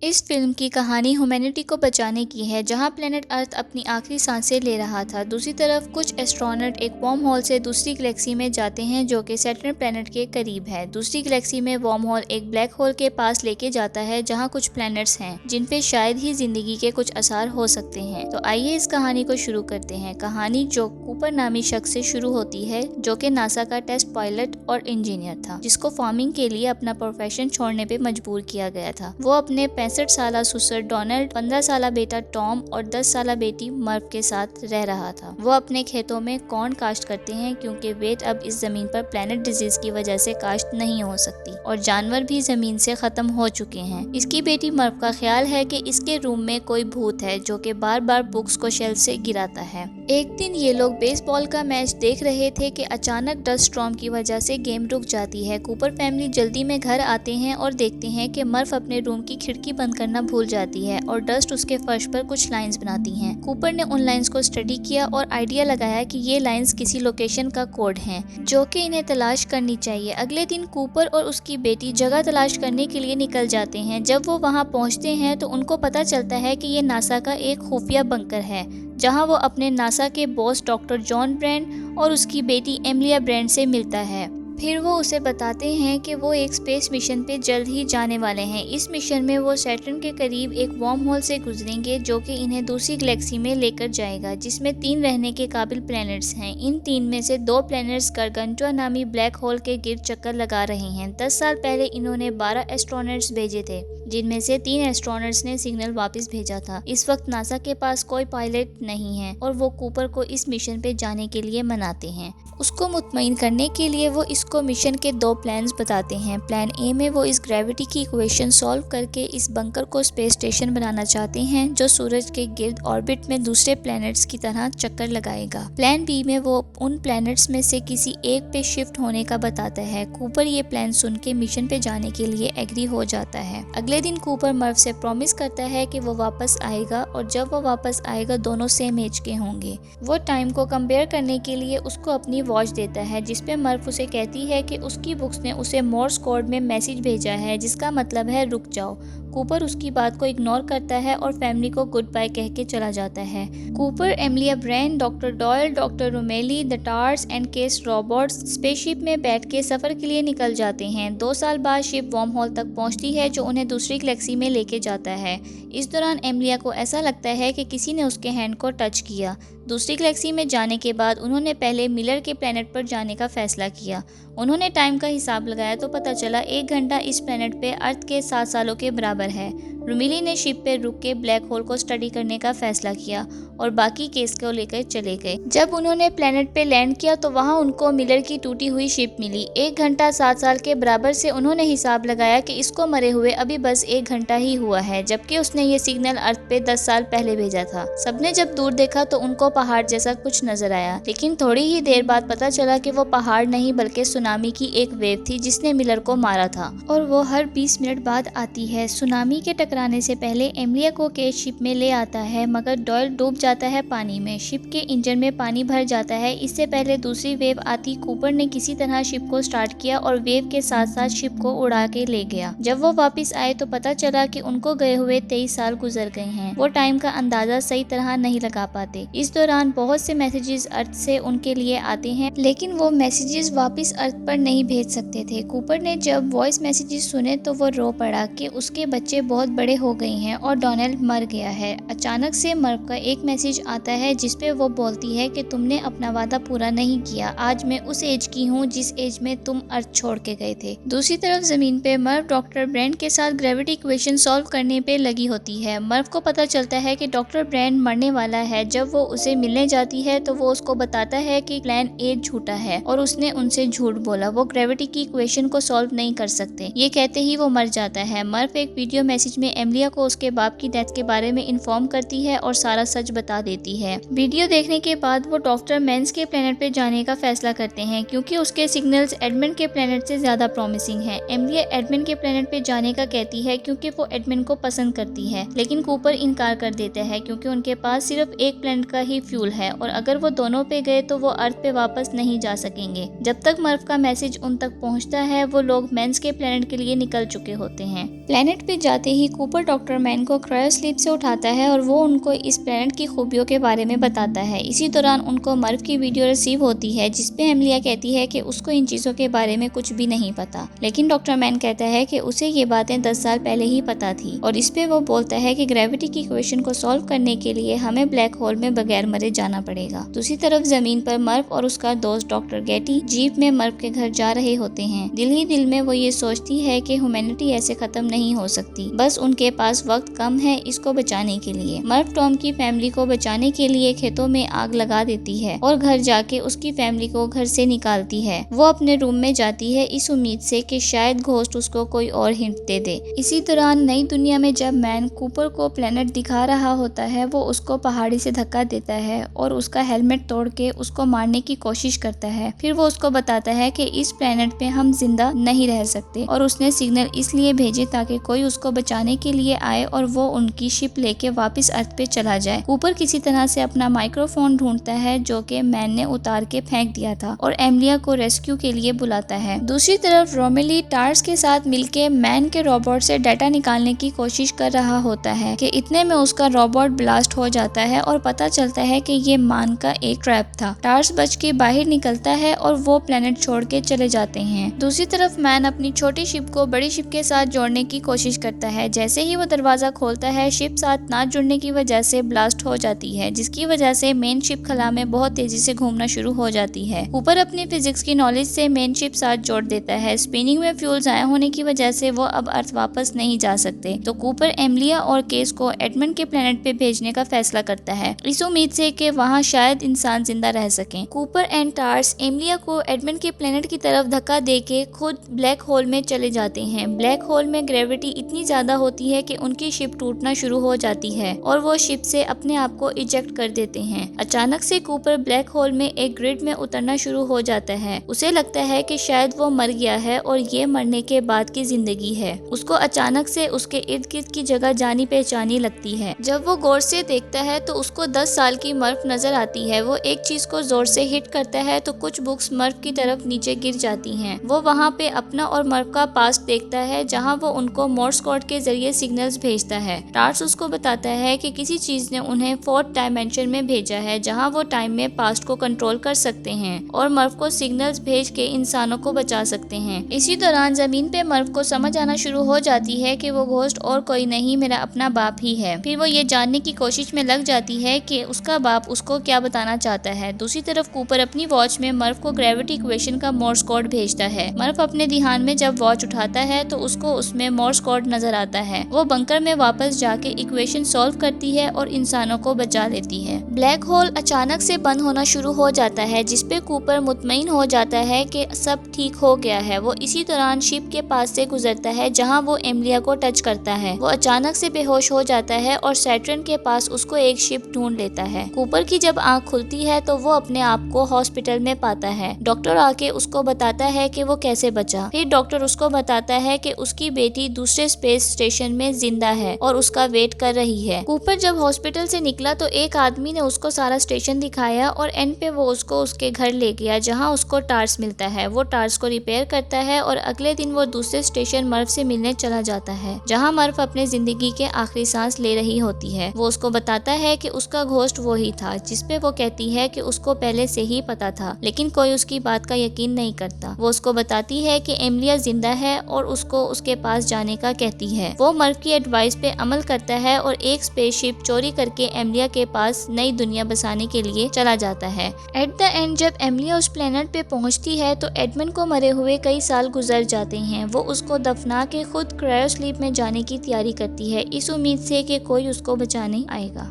इस फिल्म की कहानी ह्यूमैनिटी को बचाने की है, जहां प्लेनेट अर्थ अपनी आखिरी सांसें ले रहा था। दूसरी तरफ कुछ एस्ट्रोनॉट एक वर्म होल से दूसरी गैलेक्सी में जाते हैं जो कि सैटर्न प्लेनेट के करीब है। दूसरी गैलेक्सी में वर्म होल एक ब्लैक होल के पास लेके जाता है जहां कुछ प्लैनेट्स हैं जिन पे शायद ही जिंदगी के कुछ असर हो सकते हैं। तो आइए इस कहानी को शुरू करते हैं। कहानी जो कूपर नामी शख्स से शुरू होती है जो कि नासा का टेस्ट पायलट और इंजीनियर था, जिसको फार्मिंग के लिए अपना प्रोफेशन छोड़ने पे मजबूर किया गया था। वो अपने 65 साला ससुर डोनाल्ड, 15 साला बेटा टॉम और 10 साला बेटी मर्व के साथ रह रहा था। वो अपने खेतों में कॉर्न काश्त करते हैं क्योंकि वेट अब इस जमीन पर प्लेनेट डिजीज की वजह से काश्त नहीं हो सकती और जानवर भी जमीन से खत्म हो चुके हैं। इसकी बेटी मर्व का ख्याल है कि इसके रूम में कोई भूत है जो कि बार बार बुक्स को शेल्फ से गिराता है। एक दिन ये लोग बेसबॉल का मैच देख रहे थे कि अचानक डस्ट स्टॉर्म की वजह से गेम रुक जाती है। कूपर फैमिली जल्दी में घर आते हैं और देखते हैं कि मर्व अपने रूम की खिड़की बंद करना भूल जाती है और डस्ट उसके फर्श पर कुछ लाइंस बनाती हैं। कूपर ने उन लाइंस को स्टडी किया और आइडिया लगाया कि ये लाइंस किसी लोकेशन का कोड हैं जो कि इन्हें तलाश करनी चाहिए। अगले दिन कूपर और उसकी बेटी जगह तलाश करने के लिए निकल जाते हैं। जब वो वहाँ पहुँचते हैं तो उनको पता चलता है कि ये नासा का एक खुफिया बंकर है जहाँ वो अपने नासा के बॉस डॉक्टर जॉन ब्रैंड और उसकी बेटी एमिलिया ब्रैंड से मिलता है। फिर वो उसे बताते हैं कि वो एक स्पेस मिशन पे जल्द ही जाने वाले हैं। इस मिशन में वो सैटर्न के करीब एक वर्म होल से गुजरेंगे जो कि इन्हें दूसरी गैलेक्सी में लेकर जाएगा, जिसमें 3 रहने के काबिल प्लैनेट्स हैं। इन 3 में से 2 प्लैनेट्स गारगेंटुआ नामी ब्लैक होल के गिर्द चक्कर लगा रहे हैं। 10 साल पहले इन्होंने 12 एस्ट्रोनॉट्स भेजे थे, जिनमें से 3 एस्ट्रोनॉट्स ने सिग्नल वापस भेजा था। इस वक्त नासा के पास कोई पायलट नहीं है और वो कूपर को इस मिशन पे जाने के लिए मनाते हैं। उसको मुतमईन करने के लिए वो इसको मिशन के 2 प्लान्स बताते हैं। प्लान ए में वो इस ग्रेविटी की इक्वेशन सॉल्व करके इस बंकर को स्पेस स्टेशन बनाना चाहते हैं जो सूरज के गिर्द ऑर्बिट में दूसरे प्लैनेट्स की तरह चक्कर लगाएगा। प्लान बी में वो उन प्लैनेट्स में से किसी एक पे शिफ्ट होने का बताता है। कूपर ये प्लान सुन के मिशन पे जाने के लिए एग्री हो जाता है। अगले दिन कूपर मर्व से प्रॉमिस करता है कि वो वापस आएगा और जब वो वापस आएगा दोनों सेम एज के होंगे। वो टाइम को कंपेयर करने के लिए उसको अपनी वॉच देता है, जिसपे मर्व उसे कहती है कि उसकी बुक्स ने उसे मोर्स कोड में मैसेज भेजा है जिसका मतलब है रुक जाओ। कूपर उसकी बात को इग्नोर करता है और फैमिली को गुड बाय कह के चला जाता है। Cooper, Amelia Brand, doctor Doyle, doctor Romilly, the TARS and CASE robots spaceship में बैठ के सफर के लिए निकल जाते हैं। 2 साल बाद शिप वर्म होल तक पहुंचती है जो उन्हें दूसरी गैलेक्सी में लेके जाता है। इस दौरान एमिलिया को ऐसा लगता है कि किसी ने उसके हैंड को टच किया। दूसरी गैलेक्सी में जाने के बाद उन्होंने पहले मिलर के प्लेनेट पर जाने का फैसला किया। उन्होंने टाइम का हिसाब लगाया तो पता चला 1 घंटा इस प्लेनेट पे अर्थ के 7 सालों के बराबर है। रुमिली ने शिप पे रुक के ब्लैक होल को स्टडी करने का फैसला किया और बाकी केस को लेकर चले गए। जब उन्होंने प्लेनेट पे लैंड किया तो वहाँ उनको मिलर की टूटी हुई शिप मिली। 1 घंटा 7 साल के बराबर से उन्होंने हिसाब लगाया कि इसको मरे हुए अभी बस 1 घंटा ही हुआ है, जबकि उसने ये सिग्नल अर्थ पे 10 साल पहले भेजा था। सबने जब दूर देखा तो उनको पहाड़ जैसा कुछ नजर आया, लेकिन थोड़ी ही देर बाद पता चला कि वो पहाड़ नहीं बल्कि सुनामी की एक वेव थी जिसने मिलर को मारा था और वो हर 20 मिनट बाद आती है। सुनामी के टकराने से पहले एमिलिया को के शिप में ले आता है, मगर डॉयल डूब जाता है पानी में। शिप के इंजन में पानी भर जाता है। इससे पहले दूसरी वेव आती, कूपर ने किसी तरह शिप को स्टार्ट किया और वेव के साथ साथ शिप को उड़ा के ले गया। जब वो वापस आए तो पता चला कि उनको गए हुए 23 साल गुजर गए हैं। वो टाइम का अंदाजा सही तरह नहीं लगा पाते। इस दौरान बहुत से मैसेजेस अर्थ से उनके लिए आते हैं, लेकिन वो मैसेजेस वापस अर्थ पर नहीं भेज सकते थे। कूपर ने जब वॉइस मैसेजेस सुने तो वो रो पड़ा कि उसके बच्चे बहुत बड़े हो गए हैं और डोनाल्ड मर गया है। अचानक से मर्व का एक मैसेज आता है जिसपे वो बोलती है कि तुमने अपना वादा पूरा नहीं किया। आज मैं उस एज की हूँ जिस एज में तुम अर्थ छोड़ के गए थे। दूसरी तरफ जमीन पे मर्व डॉक्टर ब्रैंड के साथ ग्रेविटी इक्वेशन सॉल्व करने पे लगी होती है। मर्व को पता चलता है कि डॉक्टर ब्रैंड मरने वाला है। जब वो उसे मिलने जाती है तो वो उसको बताता है कि प्लान ए झूठा है और उसने उनसे झूठ बोला। वो ग्रेविटी की इक्वेशन को सॉल्व नहीं कर सकते। ये कहते ही वो मर जाता है। मर्व एक वीडियो मैसेज में एमिलिया को उसके बाप की डेथ के बारे में इन्फॉर्म करती है और सारा सच बता देती है। वीडियो देखने के बाद वो डॉक्टर मेंस के प्लेनेट पे जाने का फैसला करते हैं क्योंकि उसके सिग्नल्स एडमिन के प्लेनेट से ज्यादा प्रॉमिसिंग हैं। एमिलिया एडमिन के प्लेनेट पे जाने का कहती है क्योंकि वो एडमिन को पसंद करती है, लेकिन कूपर इनकार कर देता है क्योंकि उनके पास सिर्फ एक प्लेनेट का ही फ्यूल है और अगर वो दोनों पे गए तो वो अर्थ पे वापस नहीं जा सकेंगे। जब तक मर्व का मैसेज उन तक पहुंचता है वो लोग मेंस के प्लेनेट के लिए निकल चुके होते हैं। प्लेनेट पे जाते ही कूपर डॉक्टर मैन को क्रायोस्लीप से उठाता है और वो उनको इस प्लेनेट की खूबियों के बारे में बताता है। इसी दौरान उनको मर्व की वीडियो रिसीव होती है जिसपे एमिलिया कहती है कि उसको इन चीजों के बारे में कुछ भी नहीं पता, लेकिन डॉक्टर मैन कहता है कि उसे ये बातें 10 साल पहले ही पता थी और इस पे वो बोलता है कि ग्रेविटी की इक्वेशन को सॉल्व करने के लिए हमें ब्लैक होल में बगैर मरे जाना पड़ेगा। दूसरी तरफ जमीन पर मर्व और उसका दोस्त डॉक्टर गेटी जीप में मर्व के घर जा रहे होते हैं। दिल ही दिल में वो ये सोचती है कि ह्यूमैनिटी ऐसे खत्म नहीं हो सकती, बस उनके पास वक्त कम है इसको बचाने के लिए। मर्व टॉम की फैमिली को बचाने के लिए खेतों में आग लगा देती है और घर जाके उसकी फैमिली को घर से निकालती है। वो अपने रूम में जाती है इस उम्मीद से कि शायद घोस्ट उसको कोई और हिंट दे दे। इसी दौरान नई दुनिया में जब मैन कूपर को प्लेनेट दिखा रहा होता है वो उसको पहाड़ी से धक्का देता है और उसका हेलमेट तोड़ के उसको मारने की कोशिश करता है। फिर वो उसको बताता है कि इस प्लेनेट पे हम जिंदा नहीं रह सकते और उसने सिग्नल इसलिए भेजे ताकि कोई उसको बचाने के लिए आए और वो उनकी शिप लेके वापस अर्थ पे चला जाए। कूपर किसी तरह से अपना माइक्रोफोन ढूंढता है जो कि मैन ने उतार के फेंक दिया था और एमिलिया को रेस्क्यू के लिए बुलाता है। दूसरी तरफ रोमेली टार्स के साथ मिलके मैन के रोबोट से डाटा निकालने की कोशिश कर रहा होता है कि इतने में उसका रोबोट ब्लास्ट हो जाता है और पता चलता है कि ये मान का एक ट्रैप था। टार्स बच के बाहर निकलता है और वो प्लेनेट छोड़ के चले जाते हैं। दूसरी तरफ मैन अपनी छोटी शिप को बड़ी शिप के साथ जोड़ने की कोशिश करता है। जैसे ही वो दरवाजा खोलता है शिप साथ ना जुड़ने की वजह से ब्लास्ट हो जाती है, जिसकी वजह से मेन शिप खला में बहुत तेजी से घूमना शुरू हो जाती है। ऊपर अपनी फिजिक्स की नॉलेज से मेन शिप साथ जोड़ देता है। स्पिनिंग में फ्यूल जाया होने की वजह से वो अब अर्थ वापस नहीं जा सकते, तो कूपर एमिलिया और केस को एडमंड के प्लेनेट पे भेजने का फैसला करता है इस उम्मीद से कि वहाँ शायद इंसान जिंदा रह सके। कूपर एंड टार्स एमिलिया को एडमंड के प्लेनेट की तरफ धक्का देके खुद ब्लैक होल में चले जाते हैं। ब्लैक होल में ग्रेविटी इतनी ज्यादा होती है कि उनकी शिप टूटना शुरू हो जाती है और वो शिप से अपने आप को इजेक्ट कर देते हैं। अचानक से कूपर ब्लैक होल में एक ग्रिड में उतरना शुरू हो जाता है। उसे लगता है कि शायद वो मर गया है और ये मरने के बाद की जिंदगी है। उसको अचानक से उसके इर्द गिर्द की जगह जानी पहचानी लगती है। जब वो गौर से देखता है तो उसको 10 साल की मर्फ नजर आती है। वो एक चीज को जोर से हिट करता है तो कुछ बुक्स मर्फ की तरफ नीचे गिर जाती हैं। वो वहाँ पे अपना और मर्फ का पास्ट देखता है जहाँ वो उनको मोर्स कोड के जरिए सिग्नल्स भेजता है। टार्स उसको बताता है कि किसी चीज ने उन्हें 4th डायमेंशन में भेजा है जहाँ वो टाइम में पास्ट को कंट्रोल कर सकते हैं और मर्फ को सिग्नल्स भेज के इंसानों को बचा सकते हैं। इसी दौरान जमीन पे मर्फ को समझ आना शुरू हो जाती है कि वो घोस्ट और कोई नहीं मेरा अपना बाप ही है। फिर वो ये जानने की कोशिश में लग जाती है कि उसका बाप उसको क्या बताना चाहता है। दूसरी तरफ कूपर अपनी वॉच में मर्फ को ग्रेविटी इक्वेशन का मोर्स कोड भेजता है। मर्फ अपने ध्यान में जब वॉच उठाता है तो उसको उसमें मोर्स कोड नजर आता है। वो बंकर में वापस जाके इक्वेशन सॉल्व करती है और इंसानों को बचा लेती है। ब्लैक होल अचानक से बंद होना शुरू हो जाता है जिसपे कूपर मुतमईन हो जाता है कि सब ठीक हो गया है। वो इसी दौरान शिप के पास से गुजरता है जहाँ वो एमिलिया को टच करता है। वो अचानक से बेहोश हो जाता है और सैटर्न के पास उसको एक शिप ढूंढ लेता है। कूपर की जब आंख खुलती है तो वो अपने आप को हॉस्पिटल में पाता है। डॉक्टर आके उसको बताता है कि वो कैसे बचा। फिर डॉक्टर उसको बताता है कि उसकी बेटी दूसरे स्पेस स्टेशन में जिंदा है और उसका वेट कर रही है। कूपर जब हॉस्पिटल से निकला तो एक आदमी ने उसको सारा स्टेशन दिखाया और एंड पे वो उसको उसके घर ले गया जहाँ उसको टार्स मिलता है। वो टार्स को रिपेयर करता है और अगले दिन वो दूसरे स्टेशन मर्फ से मिलने चला जाता है जहाँ मर्फ अपने जिंदगी के आखिरी सांस ले रही होती है। वो उसको बताता है कि उसका घोस्ट वो ही था, जिसपे वो कहती है कि उसको पहले से ही पता था, लेकिन कोई उसकी बात का यकीन नहीं करता। वो उसको बताती है कि एमिलिया जिंदा है और उसको उसके पास जाने का कहती है। वो मर्फ की एडवाइस पे अमल करता है और एक स्पेसशिप चोरी करके एमिलिया के पास नई दुनिया बसाने के लिए चला जाता है। एट द एंड जब एमिलिया उस प्लेनेट पे पहुंचती है तो एडमंड को मरे हुए कई साल गुजर जाते हैं। वो उसको दफना के खुद क्रायोस्लीप में जाने की तैयारी करती है इस उम्मीद से कि कोई उसको बचाने आएगा।